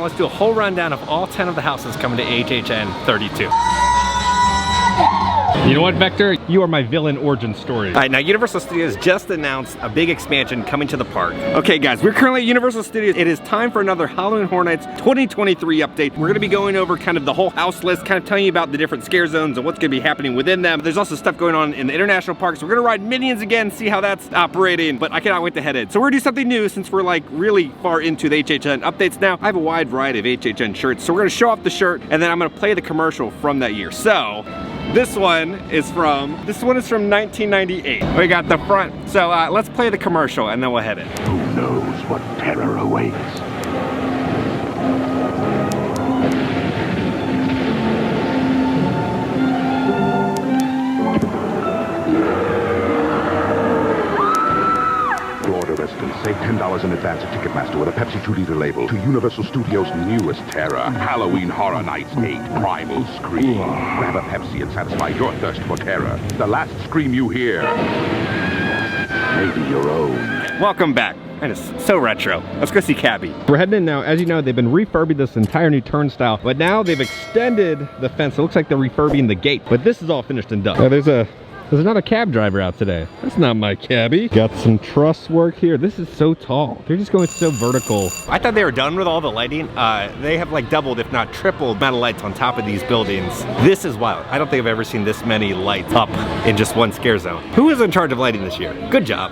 Let's do a whole rundown of all 10 of the houses coming to HHN 32. You know what, Vector? You are my villain origin story. All right, now Universal Studios just announced a big expansion coming to the park. Okay, guys, we're currently at Universal Studios. It is time for another Halloween Horror Nights 2023 update. We're gonna be going over kind of the whole house list, kind of telling you about the different scare zones and what's gonna be happening within them. There's also stuff going on in the international parks. We're gonna ride Minions again, see how that's operating, but I cannot wait to head in. So we're gonna do something new since we're like really far into the HHN updates now. I have a wide variety of HHN shirts, so we're gonna show off the shirt and then I'm gonna play the commercial from that year. So, this one is from 1998. We got the front. So let's play the commercial and then we'll head in. Who knows what terror awaits? Save $10 in advance at Ticketmaster with a Pepsi 2-liter label to Universal Studios' newest terror, Halloween Horror Nights 8 Primal Scream. Grab a Pepsi and satisfy your thirst for terror. The last scream you hear may be your own. Welcome back. And it's so retro. Let's go see Cabby. We're heading in now. As you know, they've been refurbing this entire new turnstile, but now they've extended the fence. It looks like they're refurbing the gate, but this is all finished and done. There's not a cab driver out today. That's not my cabbie. Got some truss work here. This is so tall. They're just going so vertical. I thought they were done with all the lighting. They have like doubled, if not tripled, amount of lights on top of these buildings. This is wild. I don't think I've ever seen this many lights up in just one scare zone. Who is in charge of lighting this year? Good job.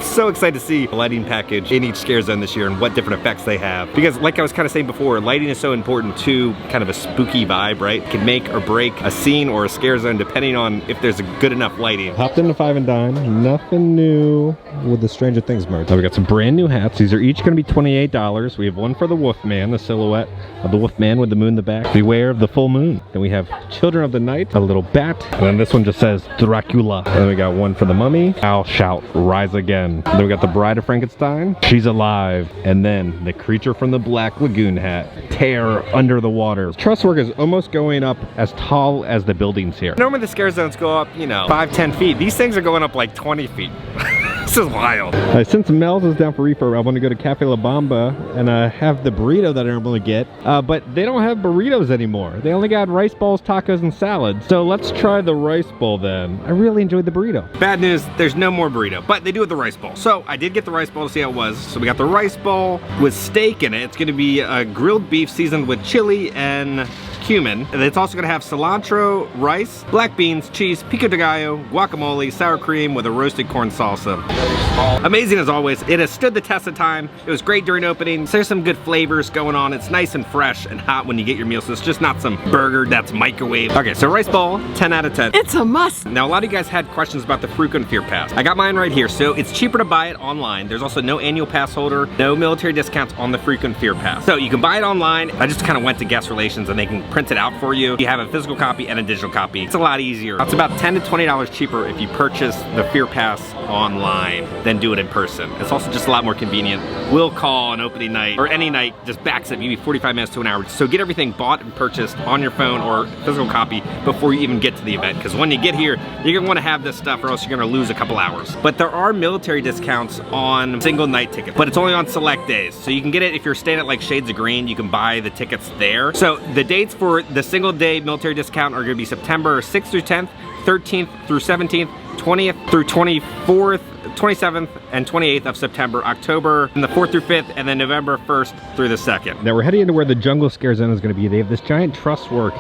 So excited to see the lighting package in each scare zone this year and what different effects they have. Because like I was kind of saying before, lighting is so important to kind of a spooky vibe, right? It can make or break a scene or a scare zone depending on if there's a good enough lighting. Hopped into 5 and Dime. Nothing new with the Stranger Things merch. So we got some brand new hats. These are each going to be $28. We have one for the Wolfman, the silhouette of the Wolfman with the moon in the back. Beware of the full moon. Then we have Children of the Night, a little bat. And then this one just says Dracula. And then we got one for the Mummy. I'll shout, rise again. Then we got the Bride of Frankenstein. She's alive. And then the Creature from the Black Lagoon hat. Terror under the water. Truss work is almost going up as tall as the buildings here. Normally the scare zones go up, you know, 5-10 feet. These things are going up like 20 feet. This is wild. Since Mel's is down for refurb, I want to go to Cafe La Bamba and have the burrito that I normally get. But they don't have burritos anymore. They only got rice balls, tacos, and salads. So let's try the rice bowl then. I really enjoyed the burrito. Bad news, there's no more burrito, but they do have the rice bowl. So I did get the rice bowl to see how it was. So we got the rice bowl with steak in it. It's gonna be grilled beef seasoned with chili and cumin. And it's also gonna have cilantro, rice, black beans, cheese, pico de gallo, guacamole, sour cream with a roasted corn salsa. Amazing as always. It has stood the test of time. It was great during opening. So there's some good flavors going on. It's nice and fresh and hot when you get your meal. So it's just not some burger that's microwave. Okay, so rice bowl, 10 out of 10. It's a must. Now a lot of you guys had questions about the Frequent Fear Pass. I got mine right here. So it's cheaper to buy it online. There's also no annual pass holder, no military discounts on the Frequent Fear Pass. So you can buy it online. I just kind of went to guest relations and they can print it out for you. You have a physical copy and a digital copy. It's a lot easier. It's about $10 to $20 cheaper if you purchase the Fear Pass online than do it in person. It's also just a lot more convenient. We'll call an opening night or any night, just backs up maybe 45 minutes to an hour. So get everything bought and purchased on your phone or physical copy before you even get to the event. Because when you get here, you're gonna want to have this stuff or else you're gonna lose a couple hours. But there are military discounts on single night tickets, but it's only on select days. So you can get it if you're staying at like Shades of Green, you can buy the tickets there. So the dates for the single day military discount are gonna be September 6th through 10th, 13th through 17th, 20th through 24th, 27th and 28th of September, October, and the 4th through 5th, and then November 1st through the 2nd. Now we're heading into where the jungle scare zone is going to be. They have this giant truss work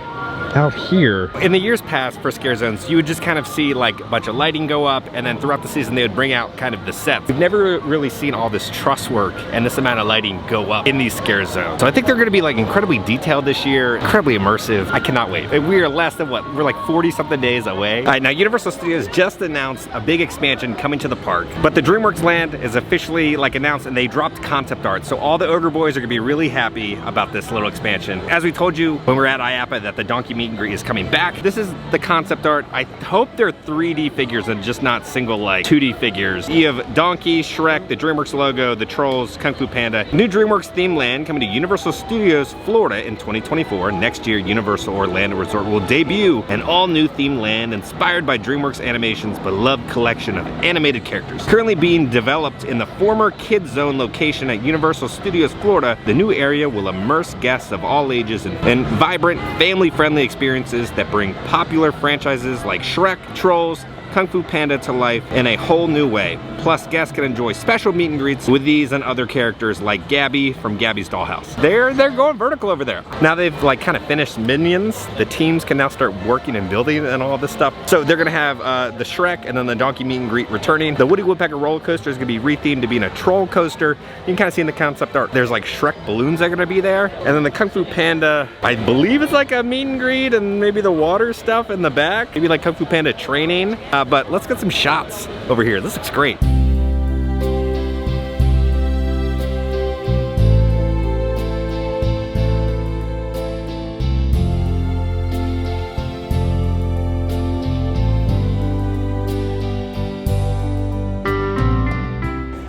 out here. In the years past for scare zones, you would just kind of see like a bunch of lighting go up, and then throughout the season they would bring out kind of the sets. We've never really seen all this truss work and this amount of lighting go up in these scare zones. So I think they're gonna be like incredibly detailed this year, incredibly immersive. I cannot wait. We are less than what? We're like 40 something days away. All right, now Universal Studios just announced a big expansion coming to the park, but the DreamWorks land is officially like announced and they dropped concept art. So all the Ogre Boys are gonna be really happy about this little expansion. As we told you when we were at IAPA that the Donkey Donkey Meet and Greet is coming back. This is the concept art. I hope they're 3D figures and just not single like 2D figures. You have Donkey, Shrek, the DreamWorks logo, the Trolls, Kung Fu Panda. New DreamWorks theme land coming to Universal Studios Florida in 2024. Next year, Universal Orlando Resort will debut an all-new theme land inspired by DreamWorks Animation's beloved collection of animated characters. Currently being developed in the former Kids Zone location at Universal Studios Florida, the new area will immerse guests of all ages in vibrant, family-friendly experiences that bring popular franchises like Shrek, Trolls, Kung Fu Panda to life in a whole new way. Plus, guests can enjoy special meet and greets with these and other characters like Gabby from Gabby's Dollhouse. They're going vertical over there. Now they've like kind of finished Minions. The teams can now start working and building and all this stuff. So they're gonna have the Shrek and then the Donkey Meet and Greet returning. The Woody Woodpecker roller coaster is gonna be rethemed to being a troll coaster. You can kind of see in the concept art, there's like Shrek balloons that are gonna be there. And then the Kung Fu Panda, I believe it's like a meet and greet and maybe the water stuff in the back. Maybe like Kung Fu Panda training. But let's get some shots over here. This looks great.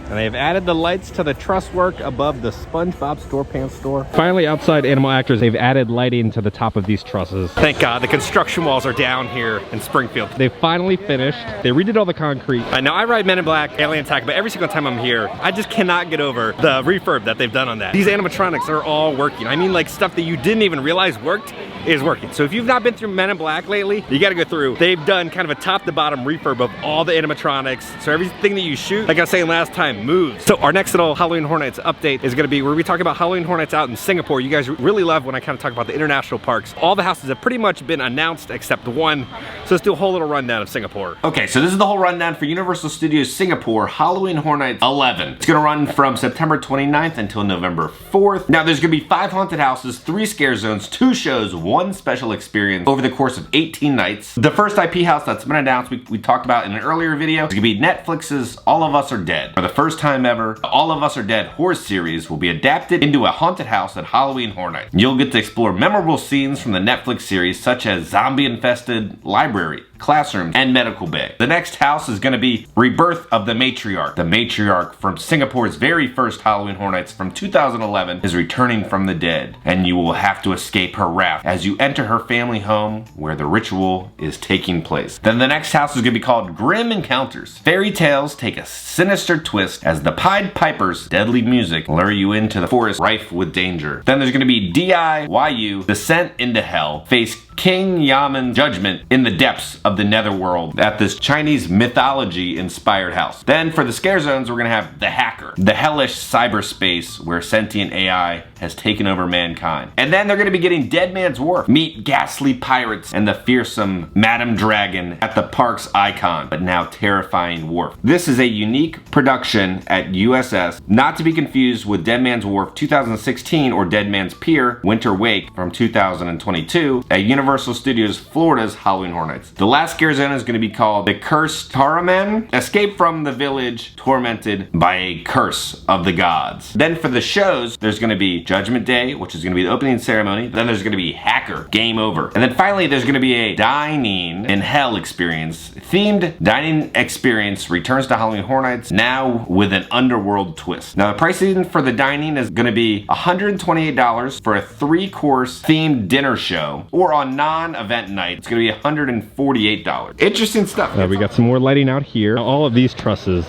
And they've added the lights to the truss work above the SpongeBob SquarePants store. Finally, outside Animal Actors, they've added lighting to the top of these trusses. Thank God, the construction walls are down here in Springfield. They finally finished. They redid all the concrete. I know I ride Men in Black, Alien Attack, but every single time I'm here, I just cannot get over the refurb that they've done on that. These animatronics are all working. I mean, like stuff that you didn't even realize worked is working. So if you've not been through Men in Black lately, you gotta go through. They've done kind of a top to bottom refurb of all the animatronics. So everything that you shoot, like I was saying last time, moves. So our next little Halloween Horror Nights update is gonna be where we talk about Halloween Horror Nights out in Singapore. You guys really love when I kind of talk about the international parks. All the houses have pretty much been announced except one. So let's do a whole little rundown of Singapore. Okay, so this is the whole rundown for Universal Studios Singapore Halloween Horror Nights 11. It's gonna run from September 29th until November 4th. Now there's gonna be 5 haunted houses, 3 scare zones, 2 shows, 1 special experience over the course of 18 nights. The first IP house that's been announced, we talked about in an earlier video, is gonna be Netflix's All of Us Are Dead. For the first time ever, the All of Us Are Dead horror series will be adapted into a haunted house at Halloween Horror Nights. You'll get to explore memorable scenes from the Netflix series such as zombie-infested library, classrooms, and medical bay. The next house is gonna be Rebirth of the Matriarch. The matriarch from Singapore's very first Halloween Horror Nights from 2011 is returning from the dead, and you will have to escape her wrath as you enter her family home where the ritual is taking place. Then the next house is gonna be called Grim Encounters. Fairy tales take a sinister twist as the Pied Piper's deadly music lure you into the forest rife with danger. Then there's gonna be DIYU, Descent into Hell. Face King Yaman's judgment in the depths of the netherworld at this Chinese mythology inspired house. Then for the scare zones, we're gonna have The Hacker, the hellish cyberspace where sentient AI has taken over mankind. And then they're gonna be getting Dead Man's Wharf. Meet ghastly pirates and the fearsome Madam Dragon at the park's icon, but now terrifying wharf. This is a unique production at USS, not to be confused with Dead Man's Wharf 2016 or Dead Man's Pier Winter Wake from 2022 at Universal Studios Florida's Halloween Horror Nights. The last scare zone is going to be called The Cursed Taraman. Escape from the village tormented by a curse of the gods. Then for the shows, there's going to be Judgment Day, which is going to be the opening ceremony. Then there's going to be Hacker, Game Over. And then finally, there's going to be a Dining in Hell experience. Themed dining experience returns to Halloween Horror Nights, now with an underworld twist. Now the pricing for the dining is going to be $128 for a 3-course themed dinner show, or on non-event night, it's going to be $148. Interesting stuff. We got some more lighting out here. All of these trusses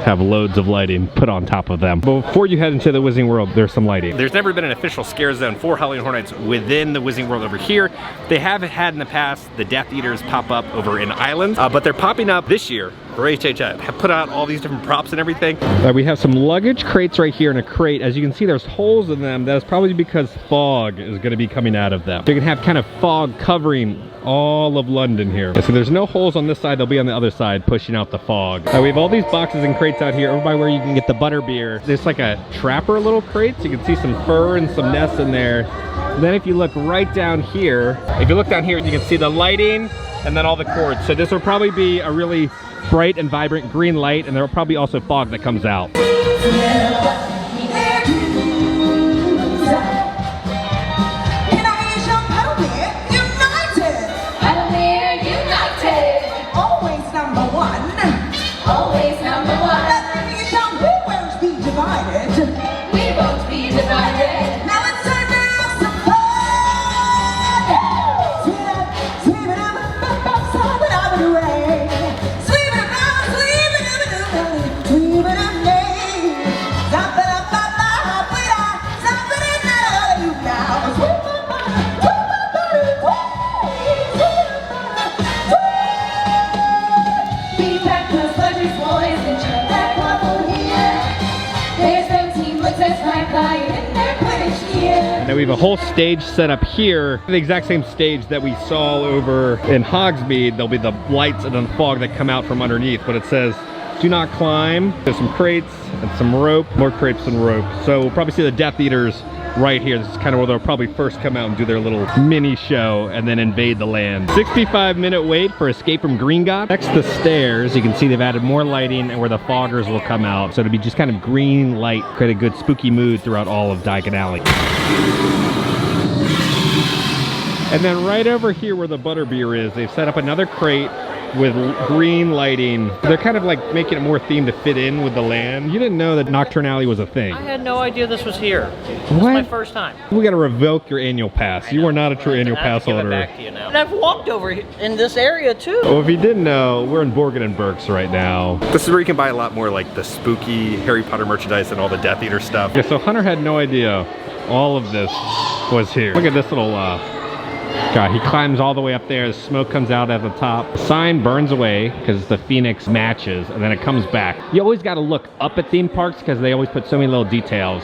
have loads of lighting put on top of them. But before you head into the Wizarding World, there's some lighting. There's never been an official scare zone for Halloween Horror Nights within the Wizarding World over here. They have had in the past the Death Eaters pop up over in Islands, but they're popping up this year for HHN. Have put out all these different props and everything. We have some luggage crates right here in a crate. As you can see, there's holes in them. That's probably because fog is going to be coming out of them. So you can have kind of fog covering all of London here. So there's no holes on this side, they'll be on the other side pushing out the fog. We have all these boxes and crates out here over by where you can get the butterbeer. There's like a trapper little crate, so you can see some fur and some nests in there. And then if you look right down here, you can see the lighting and then all the cords. So this will probably be a really bright and vibrant green light, and there will probably also fog that comes out. Now we have a whole stage set up here, the exact same stage that we saw over in Hogsmeade. There'll be the lights and then the fog that come out from underneath, but it says, do not climb. There's some crates and some rope, more crates and rope. So we'll probably see the Death Eaters right here. This is kind of where they'll probably first come out and do their little mini show and then invade the land. 65-minute wait for Escape from Gringotts. Next to the stairs, you can see they've added more lighting and where the foggers will come out. So it'll be just kind of green light, create a good spooky mood throughout all of Diagon Alley. And then right over here where the butterbeer is, they've set up another crate with green lighting. They're kind of like making it more themed to fit in with the land. You didn't know that Nocturne Alley was a thing. I had no idea this was here. This What? is my first time. We got to revoke your annual pass. You are not a true annual pass holder. Give it back to you now. And I've walked over in this area too. Well, if you didn't know, we're in Borgin and Burke's right now. This is where you can buy a lot more like the spooky Harry Potter merchandise and all the Death Eater stuff. Yeah, so Hunter had no idea all of this was here. Look at this little guy. He climbs all the way up there. The smoke comes out at the top. The sign burns away because the phoenix matches and then it comes back. You always got to look up at theme parks because they always put so many little details.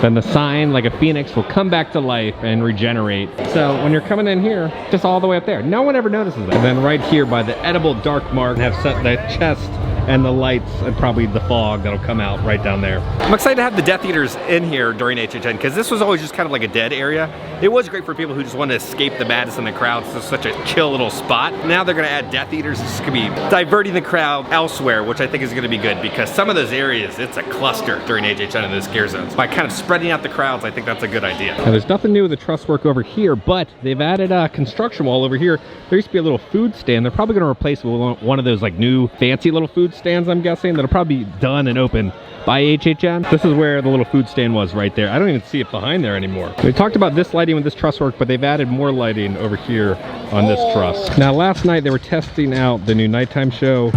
Then the sign, like a phoenix, will come back to life and regenerate. So when you're coming in here, just all the way up there, no one ever notices it. And then right here by the edible dark mark, have set the chest and the lights and probably the fog that'll come out right down there. I'm excited to have the Death Eaters in here during HHN because this was always just kind of like a dead area. It was great for people who just want to escape the madness in the crowds. It's such a chill little spot. Now they're going to add Death Eaters. It's going to be diverting the crowd elsewhere, which I think is going to be good because some of those areas, it's a cluster during HHN in the scare zones. By kind of spreading out the crowds, I think that's a good idea. Now there's nothing new with the truss work over here, but they've added a construction wall over here. There used to be a little food stand. They're probably going to replace it with one of those like new fancy little food stands, I'm guessing. That'll probably be done and open by HHN. This is where the little food stand was right there. I don't even see it behind there anymore. We talked about this lighting with this truss work, but they've added more lighting over here on this truss. Now last night they were testing out the new nighttime show.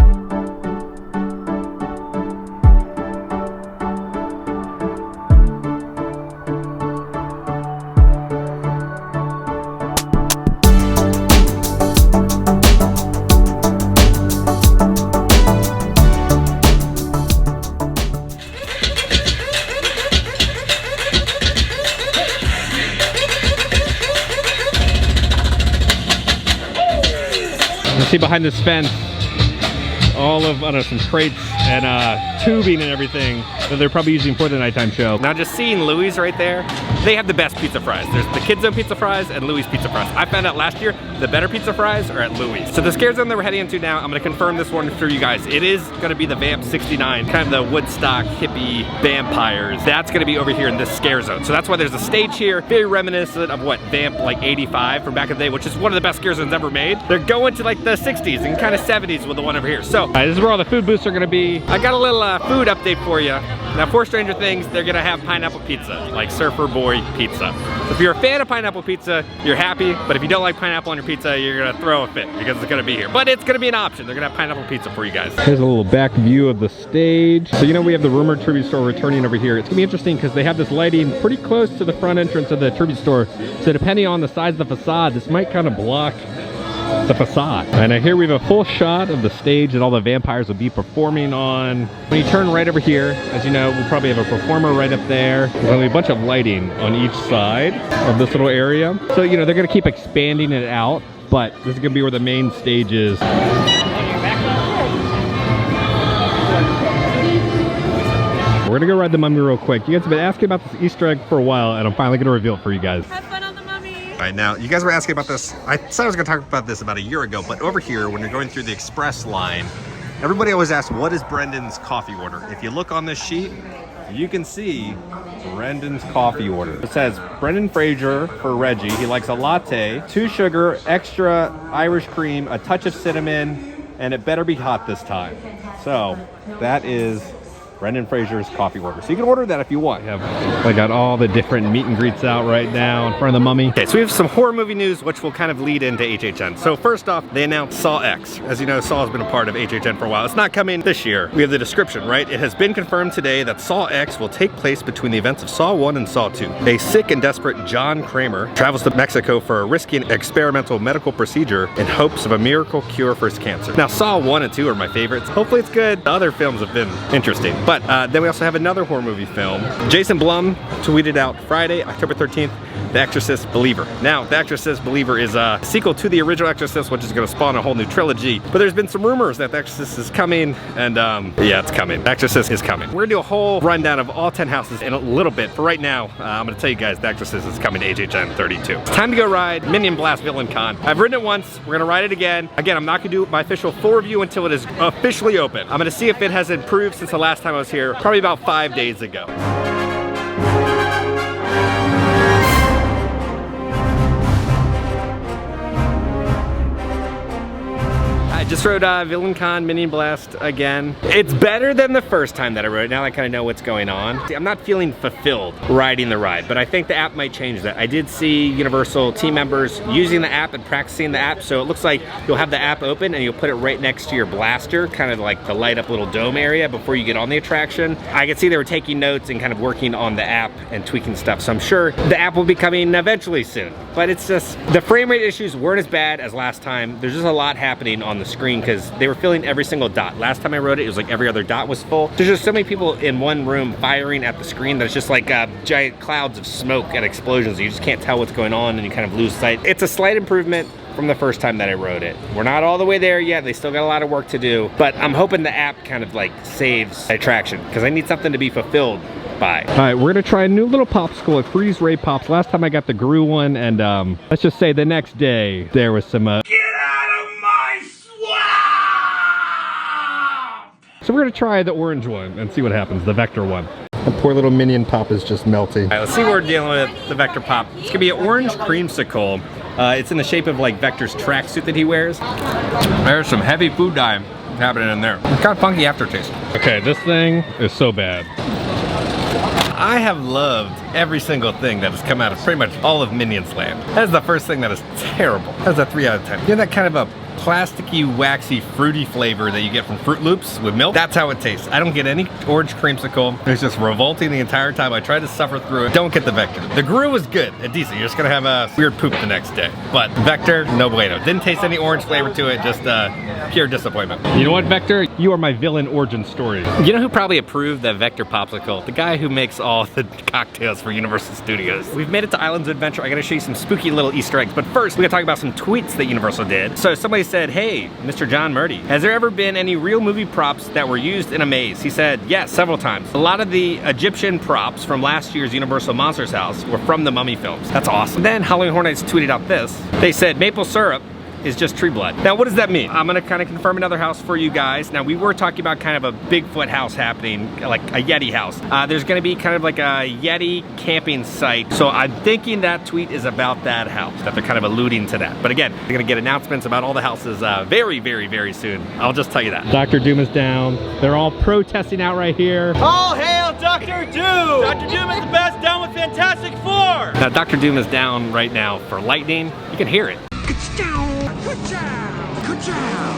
You see behind this fence all of, I don't know, some crates and tubing and everything that they're probably using for the nighttime show. Now just seeing Louis right there, they have the best pizza fries. There's the Kids Zone pizza fries and Louis pizza fries. I found out last year the better pizza fries are at Louis. So the scare zone that we're heading into now, I'm gonna confirm this one for you guys. It is gonna be the Vamp 69, kind of the Woodstock hippie vampires. That's gonna be over here in this scare zone. So that's why there's a stage here, very reminiscent of what Vamp like 85 from back in the day, which is one of the best scare zones ever made. They're going to like the 60s and kind of 70s with the one over here. So This is where all the food booths are gonna be. I got a little food update for you. Now for Stranger Things, they're gonna have pineapple pizza, like Surfer Boy pizza. So if you're a fan of pineapple pizza, you're happy, but if you don't like pineapple on your pizza, you're gonna throw a fit because it's gonna be here. But it's gonna be an option. They're gonna have pineapple pizza for you guys. Here's a little back view of the stage. So you know we have the rumored tribute store returning over here. It's gonna be interesting because they have this lighting pretty close to the front entrance of the tribute store. So depending on the size of the facade, this might kind of block the facade. And here we have a full shot of the stage that all the vampires will be performing on. When you turn right over here, as you know, we'll probably have a performer right up there. There'll be a bunch of lighting on each side of this little area. So, you know, they're gonna keep expanding it out, but this is gonna be where the main stage is. We're gonna go ride the mummy real quick. You guys have been asking about this Easter egg for a while, and I'm finally gonna reveal it for you guys. Have fun on the mummy. All right, now you guys were asking about this. I said I was gonna talk about this about a year ago, but over here, when you're going through the express line, everybody always asks, what is Brendan's coffee order? If you look on this sheet, you can see Brendan's coffee order. It says Brendan Fraser for Reggie. He likes a latte, 2 sugar, extra Irish cream, a touch of cinnamon, and it better be hot this time. So that is Brendan Fraser's coffee order. So you can order that if you want. I got all the different meet and greets out right now in front of the mummy. Okay, so we have some horror movie news which will kind of lead into HHN. So first off, they announced Saw X. As you know, Saw has been a part of HHN for a while. It's not coming this year. We have the description, right? It has been confirmed today that Saw X will take place between the events of Saw 1 and Saw 2. A sick and desperate John Kramer travels to Mexico for a risky and experimental medical procedure in hopes of a miracle cure for his cancer. Now, Saw 1 and 2 are my favorites. Hopefully it's good. The other films have been interesting. But then we also have another horror movie film. Jason Blum tweeted out Friday, October 13th, The Exorcist Believer. Now, The Exorcist Believer is a sequel to the original Exorcist, which is going to spawn a whole new trilogy. But there's been some rumors that The Exorcist is coming, and yeah, it's coming. The Exorcist is coming. We're gonna do a whole rundown of all 10 houses in a little bit. For right now, I'm gonna tell you guys The Exorcist is coming to HHN 32. It's time to go ride Minion Blast Villain Con. I've ridden it once, we're gonna ride it again. Again, I'm not gonna do my official full review until it is officially open. I'm gonna see if it has improved since the last time I was here, probably about 5 days ago. I just rode Villain Con Minion Blast again. It's better than the first time that I rode it. Now I kind of know what's going on. See, I'm not feeling fulfilled riding the ride, but I think the app might change that. I did see Universal team members using the app and practicing the app, so it looks like you'll have the app open and you'll put it right next to your blaster, kind of like the light up little dome area before you get on the attraction. I could see they were taking notes and kind of working on the app and tweaking stuff, so I'm sure the app will be coming eventually soon. But it's just, the frame rate issues weren't as bad as last time. There's just a lot happening on the screen because they were filling every single dot. Last time I rode it was like every other dot was full. There's just so many people in one room firing at the screen that it's just like giant clouds of smoke and explosions. You just can't tell what's going on and you kind of lose sight. It's a slight improvement from the first time that I rode it. We're not all the way there yet. They still got a lot of work to do, but I'm hoping the app kind of like saves the attraction because I need something to be fulfilled by. All right, we're gonna try a new little popsicle at Freeze Ray Pops. Last time I got the Gru one, and let's just say the next day there was some Get out of my swamp! So we're gonna try the orange one and see what happens, the Vector one. The poor little Minion Pop is just melting. All right, let's see what we're dealing with, the Vector Pop. It's gonna be an orange creamsicle. It's in the shape of like Vector's tracksuit that he wears. There's some heavy food dye happening in there. It's kind of funky aftertaste. Okay, this thing is so bad. I have loved every single thing that has come out of pretty much all of Minions Land. That is the first thing that is terrible. That's a 3 out of 10. You know that kind of a plasticky, waxy, fruity flavor that you get from Fruit Loops with milk? That's how it tastes. I don't get any orange creamsicle. It's just revolting the entire time. I tried to suffer through it. Don't get the Vector. The Gru was good and decent. You're just gonna have a weird poop the next day. But Vector, no bueno. Didn't taste any orange flavor to it, just pure disappointment. You know what, Vector? You are my villain origin story. You know who probably approved that Vector popsicle? The guy who makes all the cocktails for Universal Studios. We've made it to Islands of Adventure. I gotta show you some spooky little Easter eggs. But first, we gotta talk about some tweets that Universal did. So somebody said, hey, Mr. John Murdy, has there ever been any real movie props that were used in a maze? He said, yes, several times. A lot of the Egyptian props from last year's Universal Monsters House were from the Mummy films. That's awesome. Then Halloween Horror Nights tweeted out this. They said, maple syrup is just tree blood. Now, what does that mean? I'm gonna kind of confirm another house for you guys. Now, we were talking about kind of a Bigfoot house happening, like a Yeti house. There's gonna be kind of like a Yeti camping site. So I'm thinking that tweet is about that house, that they're kind of alluding to that. But again, you're gonna get announcements about all the houses very, very, very soon. I'll just tell you that. Dr. Doom is down. They're all protesting out right here. All hail Dr. Doom! Dr. Doom is the best, down with Fantastic Four! Now, Dr. Doom is down right now for lightning. You can hear it.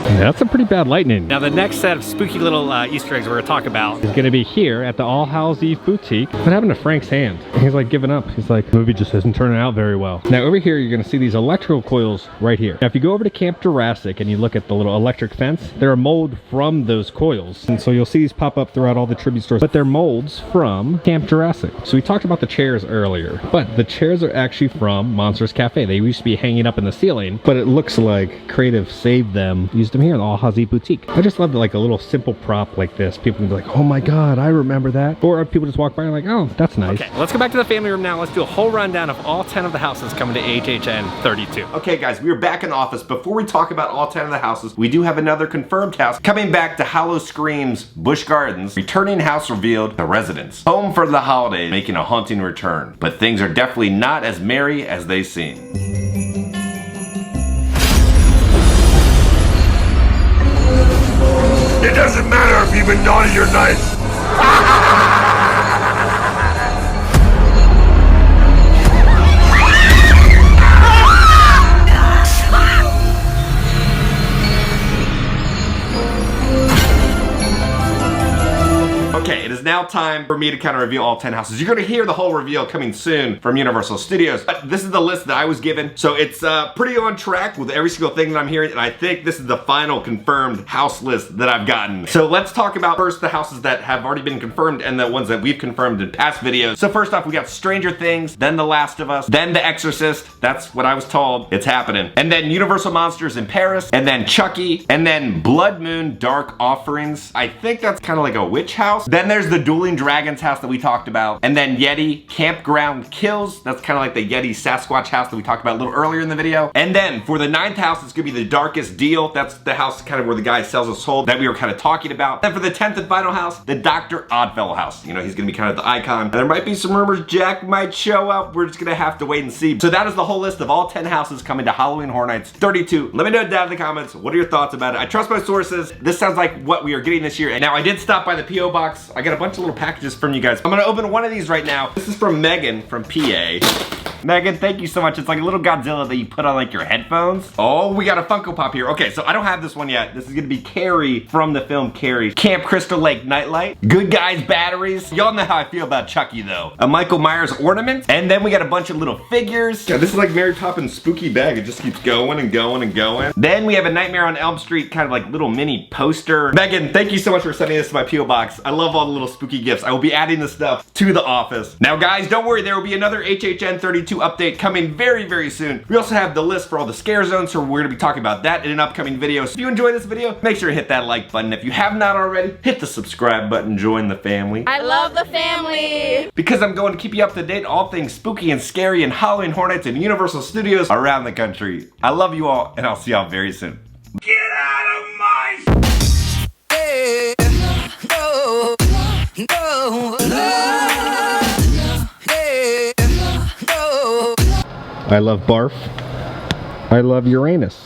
That's a pretty bad lightning. Now the next set of spooky little Easter eggs we're gonna talk about is gonna be here at the All Hallows Eve Boutique. What happened to Frank's hand? He's like giving up. He's like, the movie just isn't turning out very well. Now over here, you're gonna see these electrical coils right here. Now if you go over to Camp Jurassic and you look at the little electric fence, they're a mold from those coils. And so you'll see these pop up throughout all the tribute stores, but they're molds from Camp Jurassic. So we talked about the chairs earlier, but the chairs are actually from Monsters Cafe. They used to be hanging up in the ceiling, but it looks like Creative saved them, used them here in the All Hallows Eve Boutique. I just love that, like a little simple prop like this. People can be like, oh my God, I remember that. Or people just walk by and like, oh, that's nice. Okay, let's go back to the family room now. Let's do a whole rundown of all 10 of the houses coming to HHN 32. Okay guys, we are back in the office. Before we talk about all 10 of the houses, we do have another confirmed house coming back to Hallow Screams Busch Gardens. Returning house revealed, The Residence. Home for the holidays, making a haunting return. But things are definitely not as merry as they seem. It doesn't matter if you've been naughty or nice. Okay, it is now time for me to kind of reveal all 10 houses. You're gonna hear the whole reveal coming soon from Universal Studios, but this is the list that I was given. So it's pretty on track with every single thing that I'm hearing, and I think this is the final confirmed house list that I've gotten. So let's talk about first the houses that have already been confirmed and the ones that we've confirmed in past videos. So first off, we got Stranger Things, then The Last of Us, then The Exorcist. That's what I was told. It's happening. And then Universal Monsters in Paris, and then Chucky, and then Blood Moon Dark Offerings. I think that's kind of like a witch house. Then there's the Dueling Dragons house that we talked about, and then Yeti Campground Kills. That's kind of like the Yeti Sasquatch house that we talked about a little earlier in the video. And then for the 9th house, it's gonna be the Darkest Deal. That's the house kind of where the guy sells his soul that we were kind of talking about. And for the 10th and final house, the Dr. Oddfellow house. You know, he's gonna be kind of the icon. And there might be some rumors Jack might show up. We're just gonna have to wait and see. So that is the whole list of all 10 houses coming to Halloween Horror Nights 32. Let me know down in the comments, what are your thoughts about it? I trust my sources. This sounds like what we are getting this year. And now I did stop by the P.O. box. I got a bunch of little packages from you guys. I'm gonna open one of these right now. This is from Megan from PA. Megan, thank you so much. It's like a little Godzilla that you put on like your headphones. Oh, we got a Funko Pop here. Okay, so I don't have this one yet. This is gonna be Carrie from the film Carrie. Camp Crystal Lake Nightlight. Good Guys batteries. Y'all know how I feel about Chucky though. A Michael Myers ornament. And then we got a bunch of little figures. Yeah, this is like Mary Poppins' spooky bag. It just keeps going and going and going. Then we have a Nightmare on Elm Street kind of like little mini poster. Megan, thank you so much for sending this to my P.O. box. I love all the little spooky gifts. I will be adding this stuff to the office. Now guys, don't worry. There will be another HHN 32 update coming very, very soon. We also have the list for all the scare zones, so we're gonna be talking about that in an upcoming video. So if you enjoyed this video, make sure to hit that like button. If you have not already, hit the subscribe button, join the family. I love the family. Because I'm going to keep you up to date all things spooky and scary and Halloween Horror Nights and Universal Studios around the country. I love you all, and I'll see y'all very soon. Get out of my... Hey, no, no, no. I love barf. I love Uranus.